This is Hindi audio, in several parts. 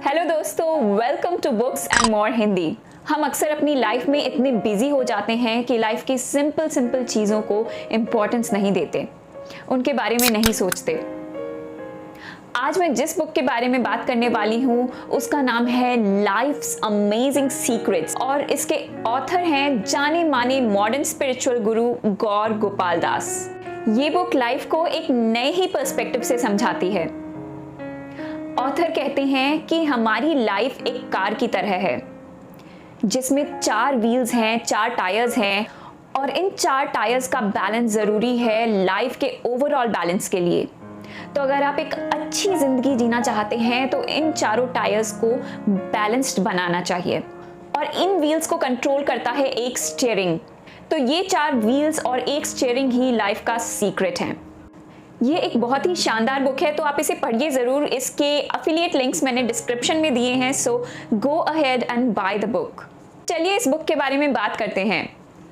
हेलो दोस्तों, welcome to books and more Hindi. हम अक्सर अपनी लाइफ में इतने बिजी हो जाते हैं कि लाइफ की सिंपल चीज़ों को इम्पोर्टेंस नहीं देते, उनके बारे में नहीं सोचते। आज मैं जिस बुक के बारे में बात करने वाली हूँ उसका नाम है लाइफ्स अमेजिंग सीक्रेट्स और इसके ऑथर हैं जाने माने मॉडर्न स्पिरिचुअल गुरु गौर गोपाल दास। ये बुक लाइफ को एक नए ही पर्सपेक्टिव से समझाती है। ऑथर कहते हैं कि हमारी लाइफ एक कार की तरह है जिसमें 4 व्हील्स हैं, 4 टायर्स हैं और इन 4 टायर्स का बैलेंस ज़रूरी है लाइफ के ओवरऑल बैलेंस के लिए। तो अगर आप एक अच्छी ज़िंदगी जीना चाहते हैं तो इन चारों टायर्स को बैलेंस्ड बनाना चाहिए और इन व्हील्स को कंट्रोल करता है एक स्टीयरिंग। तो ये 4 व्हील्स और एक स्टीयरिंग ही लाइफ का सीक्रेट है। ये एक बहुत ही शानदार बुक है, तो आप इसे पढ़िए ज़रूर। इसके अफिलिएट लिंक्स मैंने डिस्क्रिप्शन में दिए हैं, so go ahead and buy the book. चलिए इस बुक के बारे में बात करते हैं।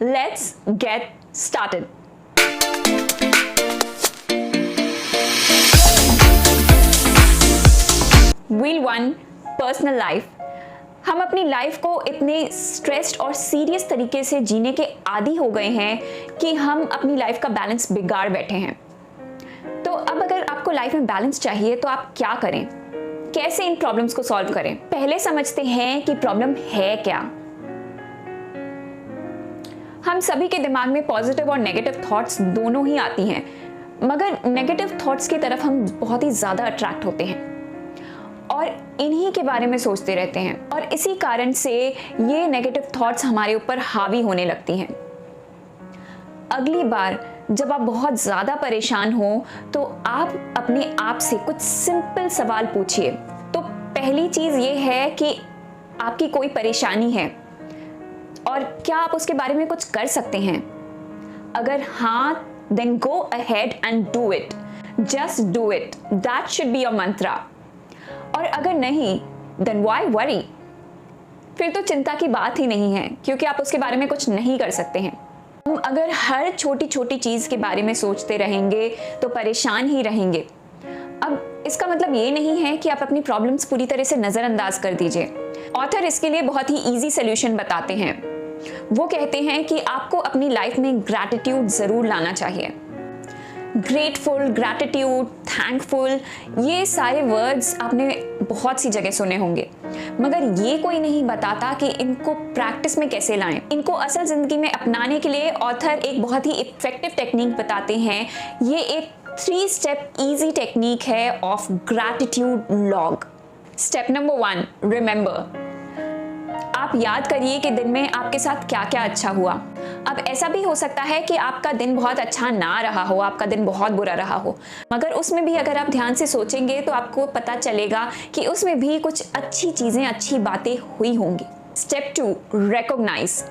Let's get started. Wheel 1, personal life. हम अपनी लाइफ को इतने स्ट्रेस्ड और सीरियस तरीके से जीने के आदी हो गए हैं कि हम अपनी लाइफ का बैलेंस बिगाड़ बैठे हैं। तो अब अगर आपको लाइफ में बैलेंस चाहिए तो आप क्या करें, कैसे इन प्रॉब्लम्स को सॉल्व करें? पहले समझते हैं कि प्रॉब्लम है क्या। हम सभी के दिमाग में पॉजिटिव और नेगेटिव थॉट्स दोनों ही आती हैं, मगर नेगेटिव थॉट्स की तरफ हम बहुत ही ज्यादा अट्रैक्ट होते हैं और इन्हीं के बारे में सोचते रहते हैं और इसी कारण से ये नेगेटिव थॉट्स हमारे ऊपर हावी होने लगती हैं। अगली बार जब आप बहुत ज़्यादा परेशान हो तो आप अपने आप से कुछ सिंपल सवाल पूछिए। तो पहली चीज़ ये है कि आपकी कोई परेशानी है और क्या आप उसके बारे में कुछ कर सकते हैं? अगर हाँ, then go ahead and do it. Just do it. That should be your mantra. और अगर नहीं, then why worry? फिर तो चिंता की बात ही नहीं है, क्योंकि आप उसके बारे में कुछ नहीं कर सकते हैं। हम अगर हर छोटी चीज़ के बारे में सोचते रहेंगे तो परेशान ही रहेंगे। अब इसका मतलब ये नहीं है कि आप अपनी प्रॉब्लम्स पूरी तरह से नज़रअंदाज कर दीजिए। ऑथर इसके लिए बहुत ही इजी सॉल्यूशन बताते हैं। वो कहते हैं कि आपको अपनी लाइफ में ग्रैटिट्यूड ज़रूर लाना चाहिए। ग्रेटफुल, ग्रैटिट्यूड, थैंकफुल, ये सारे वर्ड्स आपने बहुत सी जगह सुने होंगे, मगर ये कोई नहीं बताता कि इनको प्रैक्टिस में कैसे लाएं। इनको असल ज़िंदगी में अपनाने के लिए ऑथर एक बहुत ही इफेक्टिव टेक्निक बताते हैं। ये एक 3 स्टेप ईजी टेक्निक है of gratitude log. Step number 1, remember. आप याद करिए कि दिन में आपके साथ क्या क्या अच्छा हुआ। अब ऐसा भी हो सकता है कि आपका दिन बहुत अच्छा ना रहा हो, आपका दिन बहुत बुरा रहा हो, मगर उसमें भी अगर आप ध्यान से सोचेंगे तो आपको पता चलेगा कि उसमें भी कुछ अच्छी चीज़ें, अच्छी बातें हुई होंगी। Step 2, recognise.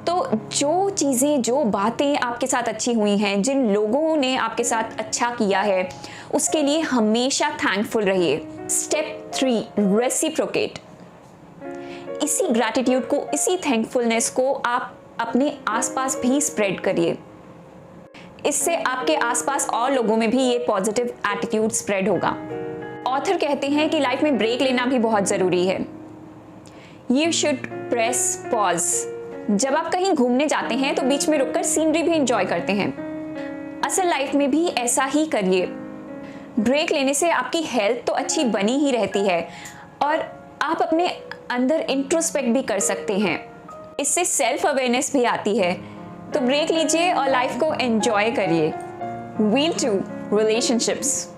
तो जो चीज़ें, जो बातें आपके साथ अच्छी हुई हैं, जिन लोगों ने आपके साथ अच्छा किया है, उसके लिए हमेशा थैंकफुल रहिए। Step 3, reciprocate. इसी ग्रैटिट्यूड को, इसी थैंकफुलनेस को आप अपने आसपास भी स्प्रेड करिए। इससे आपके आसपास और लोगों में भी ये पॉजिटिव एटीट्यूड स्प्रेड होगा। ऑथर कहते हैं कि लाइफ में ब्रेक लेना भी बहुत ज़रूरी है। You should press pause. जब आप कहीं घूमने जाते हैं तो बीच में रुककर सीनरी भी इंजॉय करते हैं। असल लाइफ में भी ऐसा ही करिए। ब्रेक लेने से आपकी हेल्थ तो अच्छी बनी ही रहती है और आप अपने अंदर इंट्रोस्पेक्ट भी कर सकते हैं। इससे सेल्फ अवेयरनेस भी आती है। तो ब्रेक लीजिए और लाइफ को एंजॉय करिए। Wheel 2, relationships.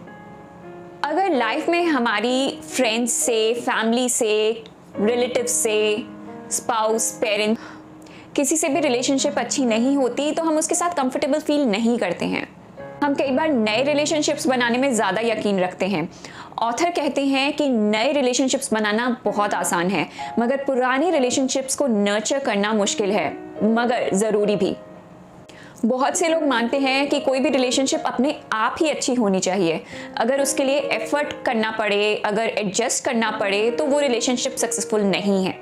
अगर लाइफ में हमारी फ्रेंड्स से, फैमिली से, रिलेटिव से, स्पाउस, पेरेंट, किसी से भी रिलेशनशिप अच्छी नहीं होती तो हम उसके साथ कंफर्टेबल फील नहीं करते हैं। हम कई बार नए रिलेशनशिप्स बनाने में ज़्यादा यकीन रखते हैं। ऑथर कहते हैं कि नए रिलेशनशिप्स बनाना बहुत आसान है, मगर पुरानी रिलेशनशिप्स को नर्चर करना मुश्किल है, मगर ज़रूरी भी। बहुत से लोग मानते हैं कि कोई भी रिलेशनशिप अपने आप ही अच्छी होनी चाहिए। अगर उसके लिए एफर्ट करना पड़े, अगर एडजस्ट करना पड़े तो वो रिलेशनशिप सक्सेसफुल नहीं है।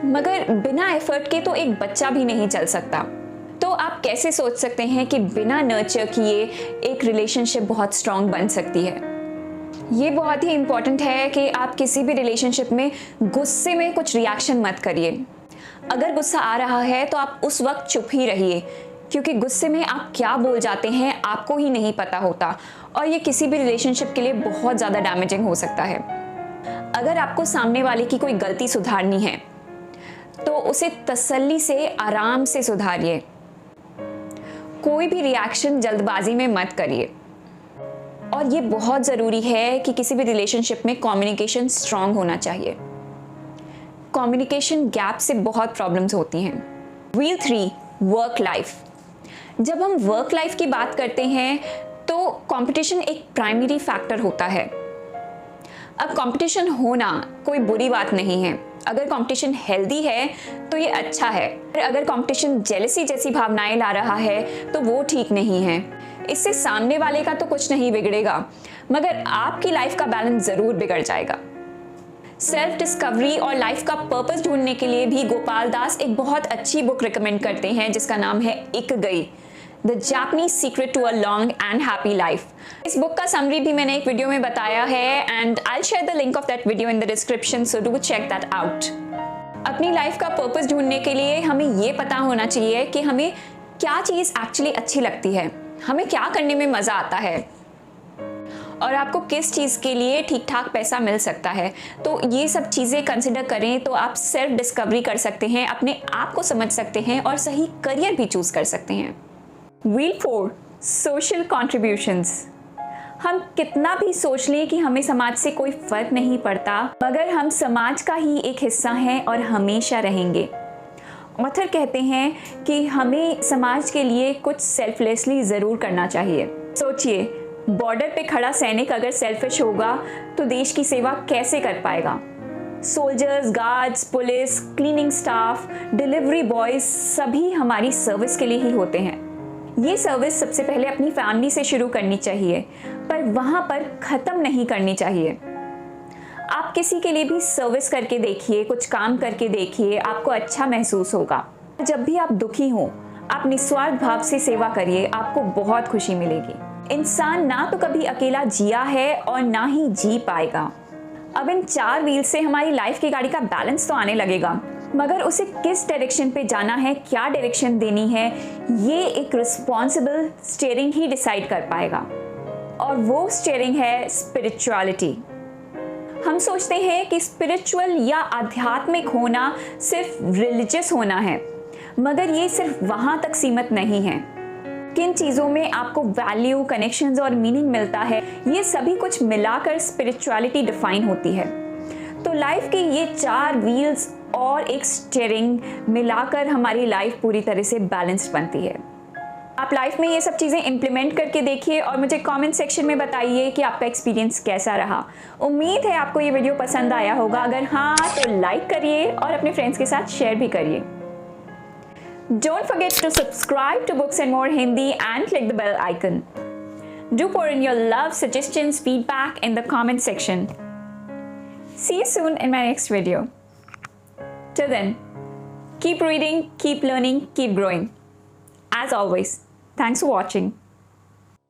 मगर बिना एफर्ट के तो एक बच्चा भी नहीं चल सकता। तो आप कैसे सोच सकते हैं कि बिना नर्चर किए एक रिलेशनशिप बहुत स्ट्रांग बन सकती है? ये बहुत ही इम्पॉर्टेंट है कि आप किसी भी रिलेशनशिप में गुस्से में कुछ रिएक्शन मत करिए। अगर गुस्सा आ रहा है तो आप उस वक्त चुप ही रहिए, क्योंकि गुस्से में आप क्या बोल जाते हैं आपको ही नहीं पता होता, और ये किसी भी रिलेशनशिप के लिए बहुत ज़्यादा डैमेजिंग हो सकता है। अगर आपको सामने वाले की कोई गलती सुधारनी है तो उसे तसल्ली से आराम से सुधारिए। कोई भी रिएक्शन जल्दबाजी में मत करिए। और ये बहुत ज़रूरी है कि किसी भी रिलेशनशिप में कम्युनिकेशन स्ट्रांग होना चाहिए। कम्युनिकेशन गैप से बहुत प्रॉब्लम्स होती हैं। Wheel 3, work life. जब हम वर्क लाइफ की बात करते हैं तो कंपटीशन एक प्राइमरी फैक्टर होता है। अब कंपटीशन होना कोई बुरी बात नहीं है। अगर कंपटीशन हेल्दी है तो ये अच्छा है, अगर कंपटीशन जेलसी जैसी भावनाएं ला रहा है तो वो ठीक नहीं है। इससे सामने वाले का तो कुछ नहीं बिगड़ेगा, मगर आपकी लाइफ का बैलेंस जरूर बिगड़ जाएगा। सेल्फ डिस्कवरी और लाइफ का पर्पस ढूंढने के लिए भी गोपाल दास एक बहुत अच्छी बुक रिकमेंड करते हैं जिसका नाम है Ikigai, the Japanese secret to a long and happy life. इस बुक का समरी भी मैंने एक वीडियो में बताया है and I will share the link of that video in the description, so do check that out. अपनी लाइफ का पर्पस ढूंढने के लिए हमें ये पता होना चाहिए कि हमें क्या चीज़ एक्चुअली अच्छी लगती है, हमें क्या करने में मज़ा आता है और आपको किस चीज़ के लिए ठीक ठाक पैसा मिल सकता है। तो ये सब चीज़ें कंसिडर करें तो आप सेल्फ डिस्कवरी कर सकते हैं, अपने आप को समझ सकते हैं और सही करियर भी चूज़ कर सकते हैं। Wheel 4, social contributions. हम कितना भी सोच लें कि हमें समाज से कोई फर्क नहीं पड़ता, मगर हम समाज का ही एक हिस्सा हैं और हमेशा रहेंगे। ऑथर कहते हैं कि हमें समाज के लिए कुछ सेल्फलेसली ज़रूर करना चाहिए। सोचिए, बॉर्डर पे खड़ा सैनिक अगर सेल्फिश होगा तो देश की सेवा कैसे कर पाएगा। Soldiers, guards, police, cleaning staff, delivery boys सभी हमारी सर्विस के लिए ही होते हैं। ये सर्विस सबसे पहले अपनी फैमिली से शुरू करनी चाहिए, पर वहाँ पर ख़त्म नहीं करनी चाहिए। आप किसी के लिए भी सर्विस करके देखिए, कुछ काम करके देखिए, आपको अच्छा महसूस होगा। जब भी आप दुखी हो, आप निस्वार्थ भाव से सेवा करिए, आपको बहुत खुशी मिलेगी। इंसान ना तो कभी अकेला जिया है और ना ही जी पाएगा। अब इन 4 व्हील से हमारी लाइफ की गाड़ी का बैलेंस तो आने लगेगा, मगर उसे किस डायरेक्शन पे जाना है, क्या डायरेक्शन देनी है, ये एक रिस्पॉन्सिबल स्टीयरिंग ही डिसाइड कर पाएगा। और वो स्टीयरिंग है स्पिरिचुअलिटी। हम सोचते हैं कि स्पिरिचुअल या आध्यात्मिक होना सिर्फ रिलीजियस होना है, मगर ये सिर्फ वहाँ तक सीमित नहीं है। किन चीज़ों में आपको वैल्यू, कनेक्शंस और मीनिंग मिलता है, ये सभी कुछ मिलाकर स्पिरिचुअलिटी डिफाइन होती है। तो लाइफ के ये 4 व्हील्स और एक स्टीयरिंग मिलाकर हमारी लाइफ पूरी तरह से बैलेंस्ड बनती है। आप लाइफ में ये सब चीज़ें इम्प्लीमेंट करके देखिए और मुझे कमेंट सेक्शन में बताइए कि आपका एक्सपीरियंस कैसा रहा। उम्मीद है आपको ये वीडियो पसंद आया होगा। अगर हाँ तो लाइक करिए और अपने फ्रेंड्स के साथ शेयर भी करिए। Don't forget to subscribe to Books and More Hindi and click the bell icon. Do pour in your love, suggestions, feedback in the comment section. See you soon in my next video. Till then, keep reading, keep learning, keep growing. As always, thanks for watching.